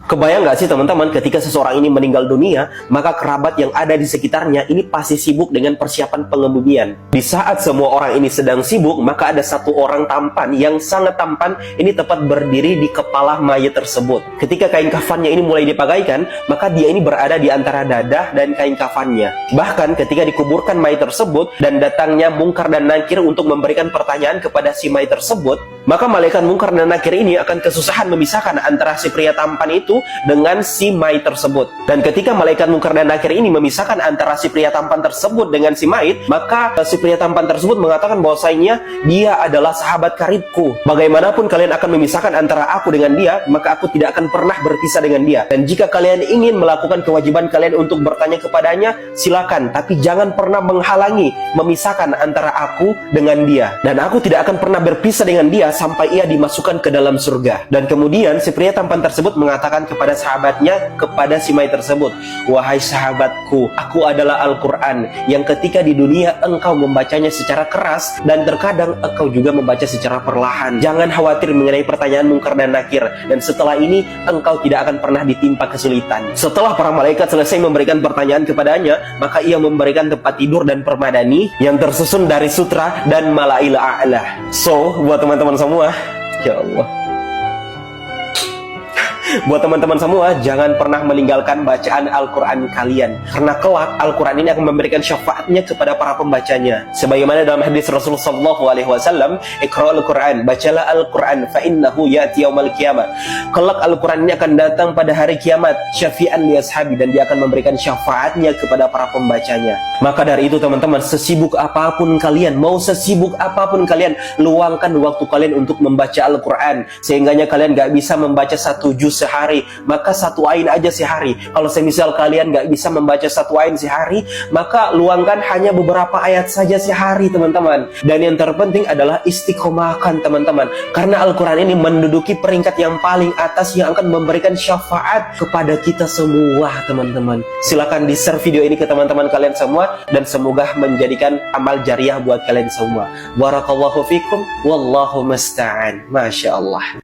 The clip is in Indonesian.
Kebayang nggak sih teman-teman, ketika seseorang ini meninggal dunia, maka kerabat yang ada di sekitarnya ini pasti sibuk dengan persiapan pengebumian. Di saat semua orang ini sedang sibuk, maka ada satu orang tampan yang sangat tampan ini tepat berdiri di kepala mayat tersebut. Ketika kain kafannya ini mulai dipakaikan, maka dia ini berada di antara dadah dan kain kafannya. Bahkan ketika dikuburkan mayat tersebut dan datangnya Mungkar dan Nakir untuk memberikan pertanyaan kepada si mayat tersebut, maka malaikat Mungkar dan Nakir ini akan kesusahan memisahkan antara si pria tampan itu dengan si mayit tersebut. Dan ketika malaikat Mungkar dan Nakir ini memisahkan antara si pria tampan tersebut dengan si mayit, maka si pria tampan tersebut mengatakan bahwasanya dia adalah sahabat karibku. Bagaimanapun kalian akan memisahkan antara aku dengan dia, maka aku tidak akan pernah berpisah dengan dia. Dan jika kalian ingin melakukan kewajiban kalian untuk bertanya kepadanya, silakan, tapi jangan pernah menghalangi memisahkan antara aku dengan dia. Dan aku tidak akan pernah berpisah dengan dia sampai ia dimasukkan ke dalam surga. Dan kemudian si pria tampan tersebut mengatakan kepada sahabatnya, kepada si mayit tersebut, wahai sahabatku, aku adalah Al-Quran yang ketika di dunia engkau membacanya secara keras dan terkadang engkau juga membaca secara perlahan. Jangan khawatir mengenai pertanyaan Mungkar dan Nakir, dan setelah ini engkau tidak akan pernah ditimpa kesulitan. Setelah para malaikat selesai memberikan pertanyaan kepadanya, maka ia memberikan tempat tidur dan permadani yang tersusun dari sutra dan malail a'la. So, buat teman-teman semua, ya Allah, buat teman-teman semua, jangan pernah meninggalkan bacaan Al-Quran kalian, karena kelak Al-Quran ini akan memberikan syafaatnya kepada para pembacanya. Sebagaimana dalam hadis Rasulullah SAW, Iqra'ul Quran, bacalah Al-Quran, fa'innahu ya'ti yaumal qiyamah. Kelak Al-Quran ini akan datang pada hari kiamat, syafi'an li ashabi, dan dia akan memberikan syafaatnya kepada para pembacanya. Maka dari itu teman-teman, sesibuk apapun kalian, mau sesibuk apapun kalian, luangkan waktu kalian untuk membaca Al-Quran, sehingganya kalian gak bisa membaca 1 juz sehari, maka 1 ain aja sehari. Kalau semisal kalian gak bisa membaca 1 ain sehari, maka luangkan hanya beberapa ayat saja sehari teman-teman. Dan yang terpenting adalah istiqomahkan teman-teman, karena Al-Quran ini menduduki peringkat yang paling atas yang akan memberikan syafaat kepada kita semua teman-teman. Silakan di-share video ini ke teman-teman kalian semua, dan semoga menjadikan amal jariah buat kalian semua. Barakallahu fikum, wallahu musta'an. Masya Allah.